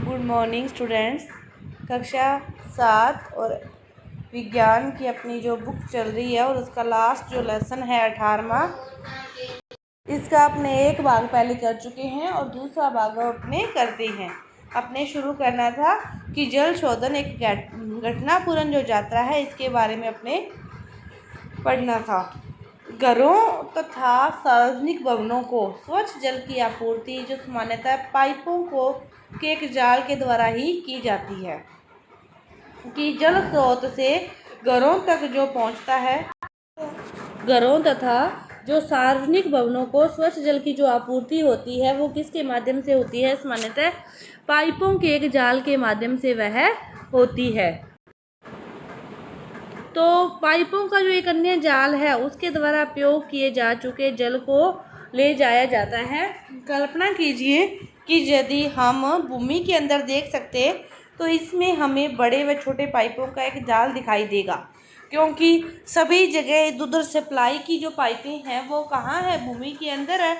Good morning students. कक्षा 7 और विज्ञान की अपनी जो बुक चल रही है और उसका लास्ट जो लेसन है 18वां, इसका अपने एक भाग पहले कर चुके हैं और दूसरा भाग अपने करते हैं। अपने शुरू करना था कि जल शोधन एक घटनापूर्ण जो यात्रा है इसके बारे में अपने पढ़ना था। घरों तथा सार्वजनिक भवनों को स्वच्छ जल की आपूर्ति जो सामान्यतः पाइपों को के एक जाल के द्वारा ही की जाती है कि जल स्रोत से घरों तक जो पहुंचता है। घरों तथा जो सार्वजनिक भवनों को स्वच्छ जल की जो आपूर्ति होती है वो किसके माध्यम से होती है? सामान्यतः पाइपों के एक जाल के माध्यम से वह होती है। तो पाइपों का जो एक अन्य जाल है उसके द्वारा उपयोग किए जा चुके जल को ले जाया जाता है। कल्पना कीजिए कि यदि हम भूमि के अंदर देख सकते तो इसमें हमें बड़े व छोटे पाइपों का एक जाल दिखाई देगा, क्योंकि सभी जगह इधर उधर सप्लाई की जो पाइपें हैं वो कहाँ है? भूमि के अंदर है।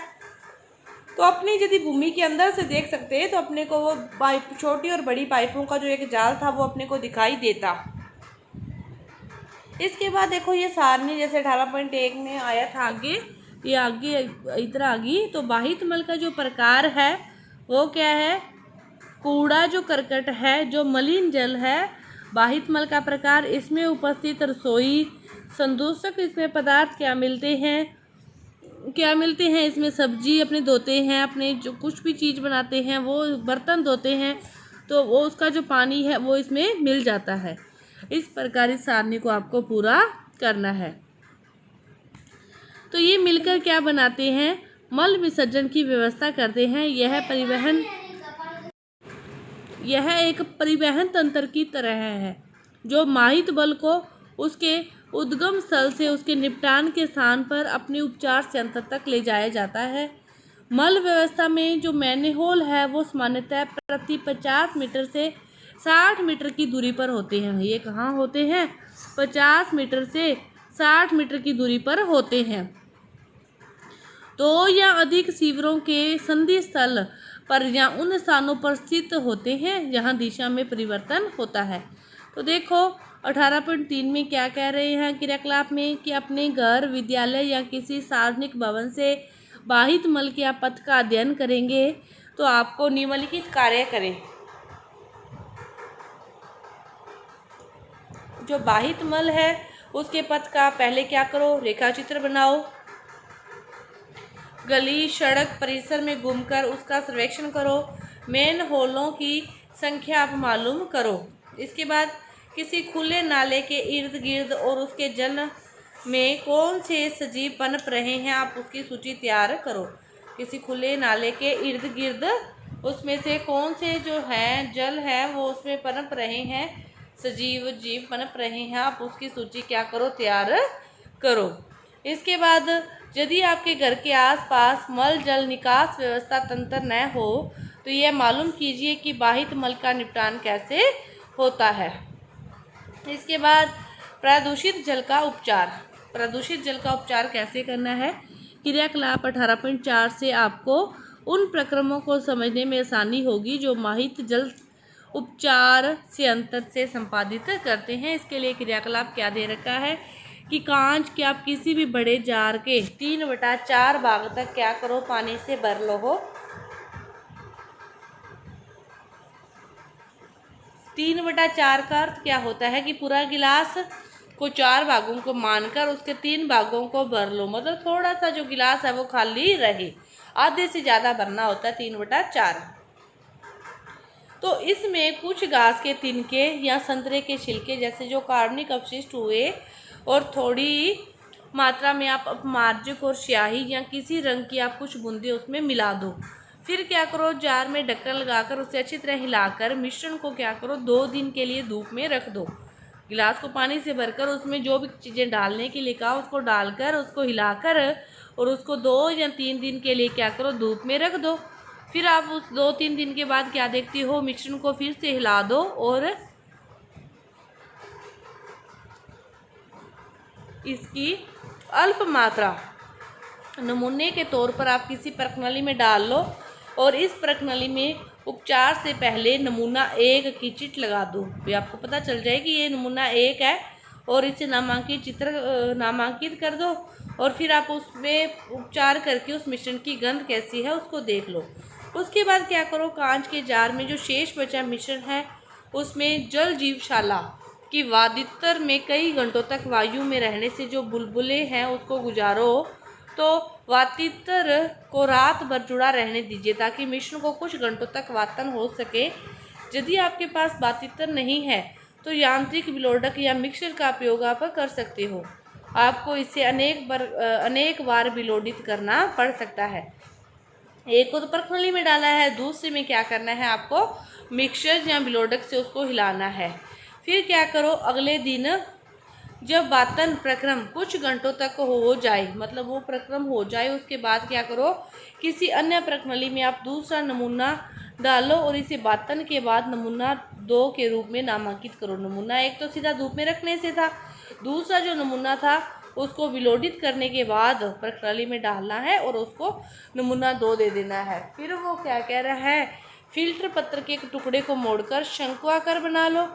तो अपनी यदि भूमि के अंदर से देख सकते तो अपने को वो पाइप, छोटी और बड़ी पाइपों का जो एक जाल था वो अपने को दिखाई देता। इसके बाद देखो ये सारणी जैसे 18.1 में आया था आगे, ये आगे इधर आ गई। तो बाहित मल का जो प्रकार है वो क्या है? कूड़ा जो करकट है, जो मलिन जल है। बाहित मल का प्रकार, इसमें उपस्थित रसोई संदूषक, इसमें पदार्थ क्या मिलते हैं? इसमें सब्जी अपने धोते हैं, अपने जो कुछ भी चीज़ बनाते हैं वो बर्तन धोते हैं तो वो उसका जो पानी है वो इसमें मिल जाता है। इस प्रकार इस सारणी को आपको पूरा करना है। तो ये मिलकर क्या बनाते हैं? मल विसर्जन की व्यवस्था करते हैं। यह एक परिवहन तंत्र की तरह है जो माहित बल को उसके उद्गम स्थल से उसके निपटान के स्थान पर अपने उपचार संयंत्र तक ले जाया जाता है। मल व्यवस्था में जो मैनहोल है वो सामान्यतः प्रति 50 मीटर से 60 मीटर की दूरी पर होते हैं। ये कहाँ होते हैं? 50 मीटर से 60 मीटर की दूरी पर होते हैं। दो या अधिक सीवरों के संधि स्थल पर या उन स्थानों पर स्थित होते हैं जहां दिशा में परिवर्तन होता है। तो देखो 18.3 में क्या कह रहे हैं क्रियाकलाप में कि अपने घर, विद्यालय या किसी सार्वजनिक भवन से बाहित मल के आप पथ का अध्ययन करेंगे तो आपको निम्नलिखित कार्य करें। जो बाहित मल है उसके पथ का पहले क्या करो? रेखा चित्र बनाओ। गली, सड़क, परिसर में घूमकर उसका सर्वेक्षण करो। मेन होलों की संख्या आप मालूम करो। इसके बाद किसी खुले नाले के इर्द गिर्द और उसके जल में कौन से सजीव पनप रहे हैं आप उसकी सूची तैयार करो। किसी खुले नाले के इर्द गिर्द उसमें से कौन से जो हैं जल है वो उसमें पनप रहे हैं, सजीव जीव पनप रहे हैं, आप उसकी सूची क्या करो? तैयार करो। इसके बाद यदि आपके घर के आसपास मल जल निकास व्यवस्था तंत्र न हो तो यह मालूम कीजिए कि बाहित मल का निपटान कैसे होता है। इसके बाद प्रदूषित जल का उपचार। प्रदूषित जल का उपचार कैसे करना है? क्रियाकलाप 18.4 से आपको उन प्रक्रमों को समझने में आसानी होगी जो माहित जल उपचार संयंत्र से संपादित करते हैं। इसके लिए क्रियाकलाप क्या दे रखा है कि कांच के आप किसी भी बड़े जार के 3/4 भाग तक क्या करो? पानी से भर लो हो। 3/4 का अर्थ क्या होता है कि पूरा गिलास को 4 भागों को मानकर उसके 3 भागों को भर लो, मतलब थोड़ा सा जो गिलास है वो खाली रहे। आधे से ज़्यादा भरना होता है 3/4। तो इसमें कुछ घास के तिनके या संतरे के छिलके जैसे जो कार्बनिक अपशिष्ट हुए और थोड़ी मात्रा में आप अपमार्जक और स्याही या किसी रंग की आप कुछ बूंदे उसमें मिला दो। फिर क्या करो? जार में ढक्कन लगाकर उसे अच्छी तरह हिलाकर मिश्रण को क्या करो? 2 दिन के लिए धूप में रख दो। गिलास को पानी से भरकर उसमें जो भी चीज़ें डालने के लिए कहा उसको डालकर उसको हिलाकर और उसको 2 या 3 दिन के लिए क्या करो? धूप में रख दो। फिर आप उस 2-3 दिन के बाद क्या देखती हो? मिश्रण को फिर से हिला दो और इसकी अल्प मात्रा नमूने के तौर पर आप किसी प्रणाली में डाल लो और इस प्रणाली में उपचार से पहले नमूना 1 की चिट लगा दो। ये आपको पता चल जाए कि ये नमूना 1 है और इसे नामांकित कर दो और फिर आप उसमें उपचार करके उस मिश्रण की गंध कैसी है उसको देख लो। उसके बाद क्या करो, कांच के जार में जो शेष बचा मिश्रण है उसमें जल जीवशाला की वादितर में कई घंटों तक वायु में रहने से जो बुलबुले हैं उसको गुजारो। तो वातितर को रात भर जुड़ा रहने दीजिए ताकि मिश्रण को कुछ घंटों तक वातन हो सके। यदि आपके पास वातितर नहीं है तो यांत्रिक विलोडक या मिक्सर का उपयोग आप कर सकते हो। आपको इसे अनेक बार विलोडित करना पड़ सकता है। एक को तो प्रणाली में डाला है, दूसरे में क्या करना है, आपको मिक्सर या विलोडक से उसको हिलाना है। फिर क्या करो, अगले दिन जब वातन प्रक्रम कुछ घंटों तक हो जाए, मतलब वो प्रक्रम हो जाए, उसके बाद क्या करो, किसी अन्य प्रणाली में आप दूसरा नमूना डालो और इसे वातन के बाद नमूना 2 के रूप में नामांकित करो। नमूना 1 तो सीधा धूप में रखने से था, दूसरा जो नमूना था उसको विलोडित करने के बाद प्रणाली में डालना है और उसको नमूना 2 दे देना है। फिर वो क्या कह रहा है, फिल्टर पत्र के एक टुकड़े को मोड़कर शंक्वाकार बना लो।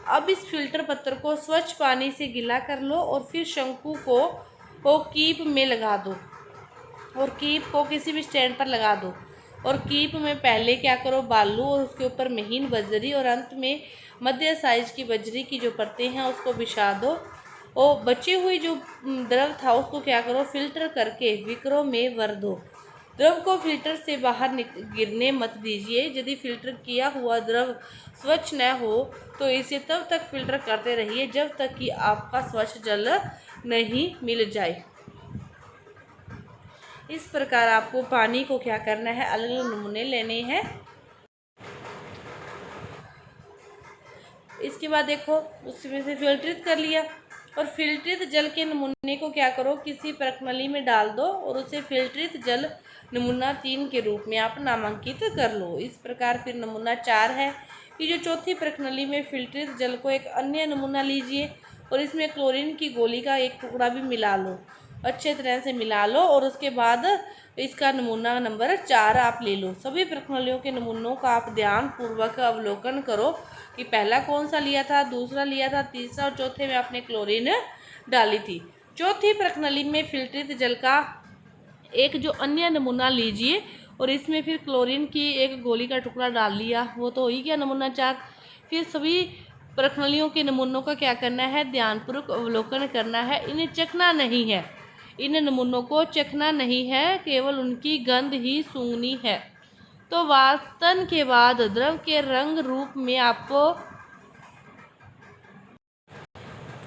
अब इस फिल्टर पत्र को स्वच्छ पानी से गीला कर लो और फिर शंकु को कीप में लगा दो और कीप को किसी भी स्टैंड पर लगा दो और कीप में पहले क्या करो, बालू और उसके ऊपर महीन बजरी और अंत में मध्य साइज की बजरी की जो परतें हैं उसको बिछा दो और बचे हुए जो द्रव था उसको क्या करो, फिल्टर करके विकरों में भर दो। द्रव को फिल्टर से बाहर गिरने मत दीजिए। यदि फिल्टर किया हुआ द्रव स्वच्छ न हो तो इसे तब तक फिल्टर करते रहिए जब तक कि आपका स्वच्छ जल नहीं मिल जाए। इस प्रकार आपको पानी को क्या करना है, अलग अलग नमूने लेने हैं। इसके बाद देखो, उसमें से फिल्टरित कर लिया और फिल्टरित जल के नमूने को क्या करो, किसी प्रणाली में डाल दो और उसे फिल्टरित जल नमूना 3 के रूप में आप नामांकित कर लो। इस प्रकार फिर नमूना 4 है कि जो चौथी प्रणाली में फिल्टरित जल को एक अन्य नमूना लीजिए और इसमें क्लोरीन की गोली का एक टुकड़ा भी मिला लो, अच्छे तरह से मिला लो और उसके बाद इसका नमूना नंबर 4 आप ले लो। सभी प्रणालियों के नमूनों का आप ध्यान पूर्वक अवलोकन करो कि पहला कौन सा लिया था, दूसरा लिया था, तीसरा और चौथे में आपने क्लोरीन डाली थी। चौथी प्रणाली में फिल्टरित जल का एक जो अन्य नमूना लीजिए और इसमें फिर क्लोरीन की एक गोली का टुकड़ा डाल लिया, वो तो हो ही गया नमूना 4। फिर सभी प्रणालियों के नमूनों का क्या करना है, ध्यानपूर्वक अवलोकन करना है। इन्हें चखना नहीं है, इन नमूनों को चखना नहीं है, केवल उनकी गंध ही सूंघनी है। तो वातन के बाद द्रव के रंग रूप में आपको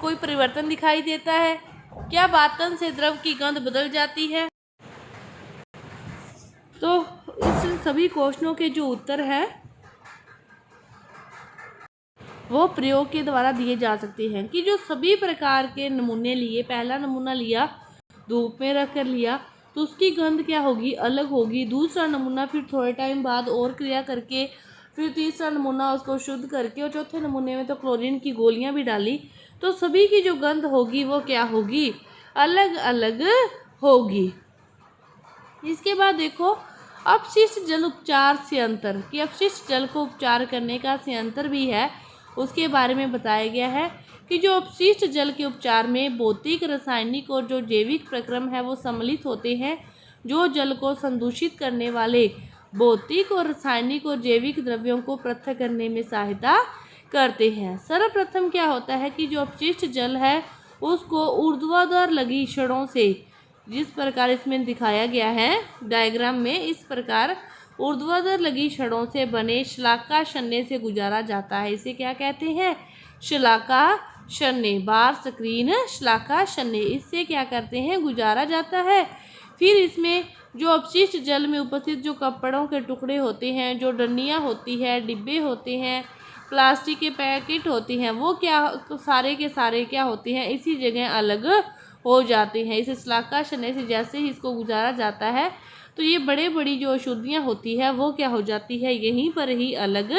कोई परिवर्तन दिखाई देता है क्या? वातन से द्रव की गंध बदल जाती है? तो इस सभी क्वेश्चनों के जो उत्तर है वो प्रयोग के द्वारा दिए जा सकते हैं कि जो सभी प्रकार के नमूने लिए, पहला नमूना लिया, धूप में रख कर लिया तो उसकी गंध क्या होगी, अलग होगी। दूसरा नमूना फिर थोड़े टाइम बाद और क्रिया करके फिर तीसरा नमूना उसको शुद्ध करके और चौथे नमूने में तो क्लोरीन की गोलियां भी डाली, तो सभी की जो गंध होगी वो क्या होगी, अलग अलग होगी। इसके बाद देखो, अपशिष्ट जल उपचार संयंत्र कि अपशिष्ट जल को उपचार करने का संयंत्र भी है, उसके बारे में बताया गया है कि जो अपशिष्ट जल के उपचार में भौतिक, रासायनिक और जो जैविक प्रक्रम है वो सम्मिलित होते हैं, जो जल को संदूषित करने वाले भौतिक और रासायनिक और जैविक द्रव्यों को पृथक करने में सहायता करते हैं। सर्वप्रथम क्या होता है कि जो अपशिष्ट जल है उसको ऊर्ध्वाधर लगी छड़ों से, जिस प्रकार इसमें दिखाया गया है डायग्राम में, इस प्रकार ऊर्ध्वाधर लगी छड़ों से बने शलाका शन्य से गुजारा जाता है। इसे क्या कहते हैं, शलाका शन्य, बार स्क्रीन शलाका शन्य, इससे क्या करते हैं, गुजारा जाता है। फिर इसमें जो अपशिष्ट जल में उपस्थित जो कपड़ों के टुकड़े होते हैं, जो डंडियाँ होती है, डिब्बे होते हैं, प्लास्टिक के पैकेट होते हैं, वो क्या सारे के सारे क्या होते हैं, इसी जगह अलग हो जाते हैं। इस शलाका शन्य से जैसे ही इसको गुजारा जाता है तो ये बड़े बड़ी जो अशुद्धियाँ होती है वो क्या हो जाती है, यहीं पर ही अलग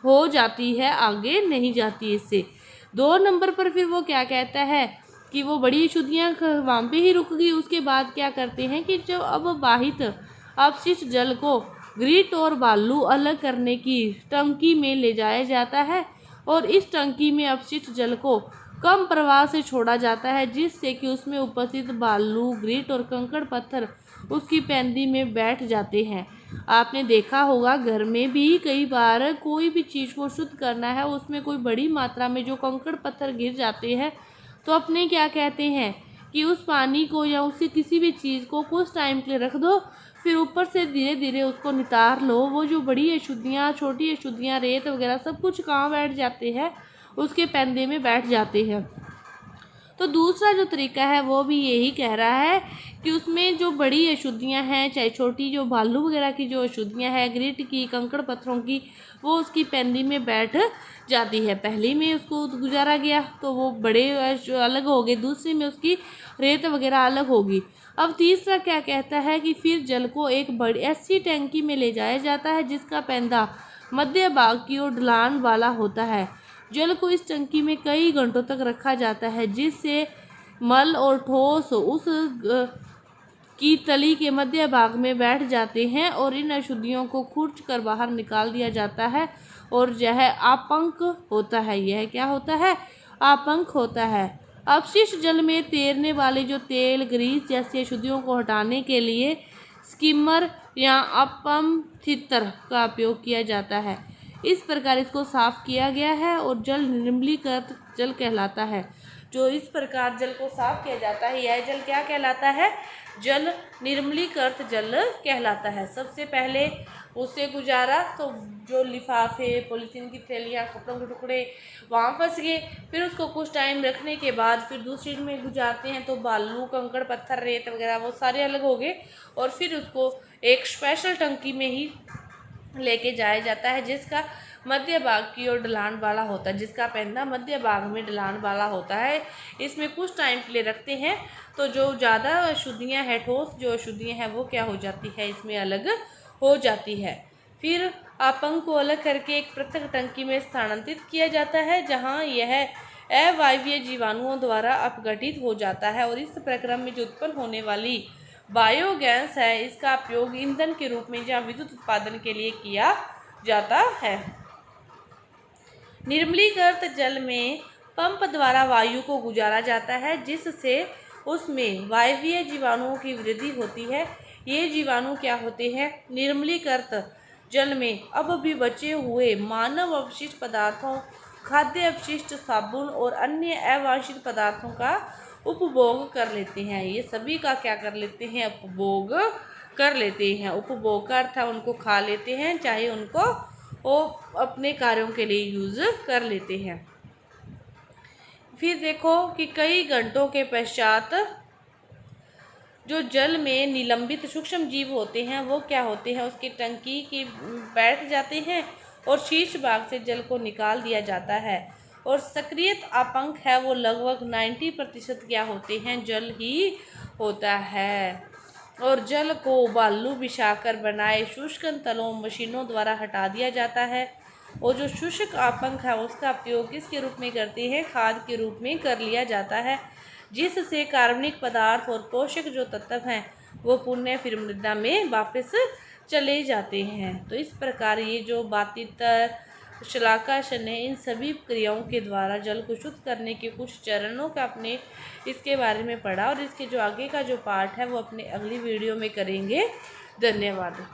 हो जाती है, आगे नहीं जाती इससे। 2 नंबर पर फिर वो क्या कहता है कि वो बड़ी अशुद्धियाँ वहाँ पे ही रुक गई। उसके बाद क्या करते हैं कि जो अब बाहित अपशिष्ट जल को ग्रीट और बालू अलग करने की टंकी में ले जाया जाता है और इस टंकी में अपशिष्ट जल को कम प्रवाह से छोड़ा जाता है, जिससे कि उसमें उपस्थित बालू, ग्रीट और कंकड़ पत्थर उसकी पैंदी में बैठ जाते हैं। आपने देखा होगा घर में भी कई बार कोई भी चीज़ को शुद्ध करना है, उसमें कोई बड़ी मात्रा में जो कंकड़ पत्थर गिर जाते हैं, तो अपने क्या कहते हैं कि उस पानी को या उसे किसी भी चीज़ को कुछ टाइम के लिए रख दो, फिर ऊपर से धीरे धीरे उसको नितार लो। वो जो बड़ी अशुद्धियाँ, छोटी अशुद्धियाँ, रेत वगैरह सब कुछ कहाँ बैठ जाते हैं, उसके पैंदे में बैठ जाते हैं। तो दूसरा जो तरीका है वो भी यही कह रहा है कि उसमें जो बड़ी अशुद्धियाँ हैं, चाहे छोटी जो बालू वगैरह की जो अशुद्धियाँ हैं, ग्रिट की, कंकड़ पत्थरों की, वो उसकी पैंदी में बैठ जाती है। पहले में उसको गुजारा गया तो वो बड़े अलग हो गए, दूसरे में उसकी रेत वगैरह अलग होगी। अब तीसरा क्या कहता है कि फिर जल को एक बड़ी ऐसी टैंकी में ले जाया जाता है जिसका पैंदा मध्य भाग की ओर ढलान वाला होता है। जल को इस टंकी में कई घंटों तक रखा जाता है, जिससे मल और ठोस उस की तली के मध्य भाग में बैठ जाते हैं और इन अशुद्धियों को खुर्च कर बाहर निकाल दिया जाता है और यह आपंक होता है। यह क्या होता है? आपंक होता है। अपशिष्ट जल में तैरने वाले जो तेल, ग्रीस जैसी अशुद्धियों को हटाने के लिए स्किमर या अपम्थित्र का उपयोग किया जाता है। इस प्रकार इसको साफ किया गया है और जल निर्मलीकृत जल कहलाता है। जो इस प्रकार जल को साफ किया जाता है, यह जल क्या कहलाता है? जल निर्मलीकृत जल कहलाता है। सबसे पहले उससे गुजारा तो जो लिफाफे, पॉलीथीन की थैलियाँ, कपड़ों के टुकड़े वहाँ फंस गए, फिर उसको कुछ टाइम रखने के बाद फिर दूसरी में गुजारते हैं तो बालू, कंकड़ पत्थर, रेत वगैरह वो सारे अलग हो गए और फिर उसको एक स्पेशल टंकी में ही लेके जाया जाता है जिसका मध्य भाग की ओर ढलान वाला होता है, जिसका पैंदा मध्य भाग में ढलान वाला होता है। इसमें कुछ टाइम के लिए रखते हैं तो जो ज़्यादा अशुद्धियाँ हैं, ठोस जो अशुद्धियाँ हैं वो क्या हो जाती है, इसमें अलग हो जाती है। फिर अपंग को अलग करके एक पृथक टंकी में स्थानांतरित किया जाता है जहाँ यह अवायवीय जीवाणुओं द्वारा अपघटित हो जाता है और इस प्रक्रिया में जो उत्पन्न होने वाली बायोगैस है, इसका उपयोग ईंधन के रूप में या विद्युत उत्पादन के लिए किया जाता है। निर्मलीकृत जल में पंप द्वारा वायु को गुजारा जाता है जिससे उसमें वायवीय जीवाणुओं की वृद्धि होती है। ये जीवाणु क्या होते हैं? निर्मलीकृत जल में अब भी बचे हुए मानव अपशिष्ट पदार्थों, खाद्य अपशिष्ट, साबुन और अन्य अवांछित पदार्थों का उपभोग कर लेते हैं। ये सभी का क्या कर लेते हैं? उपभोग कर लेते हैं। उपभोग का अर्थ है उनको खा लेते हैं, चाहे उनको वो अपने कार्यों के लिए यूज़ कर लेते हैं। फिर देखो कि कई घंटों के पश्चात जो जल में निलंबित सूक्ष्म जीव होते हैं वो क्या होते हैं? उसकी टंकी की बैठ जाते हैं और शीर्ष भाग से जल को निकाल दिया जाता है और सक्रिय अपंक है वो लगभग 90% क्या होते हैं? जल ही होता है। और जल को बालू बिछाकर बनाए शुष्क तलों मशीनों द्वारा हटा दिया जाता है और जो शुष्क अपंक है उसका उपयोग किसके रूप में करते हैं? खाद के रूप में कर लिया जाता है, जिससे कार्बनिक पदार्थ और पोषक जो तत्व हैं वो पुनः फिर मृदा में वापस चले जाते हैं। तो इस प्रकार ये जो बातितर, शलाकाशन है, इन सभी क्रियाओं के द्वारा जल को शुद्ध करने के कुछ चरणों का अपने इसके बारे में पढ़ा और इसके जो आगे का जो पार्ट है वो अपने अगली वीडियो में करेंगे। धन्यवाद।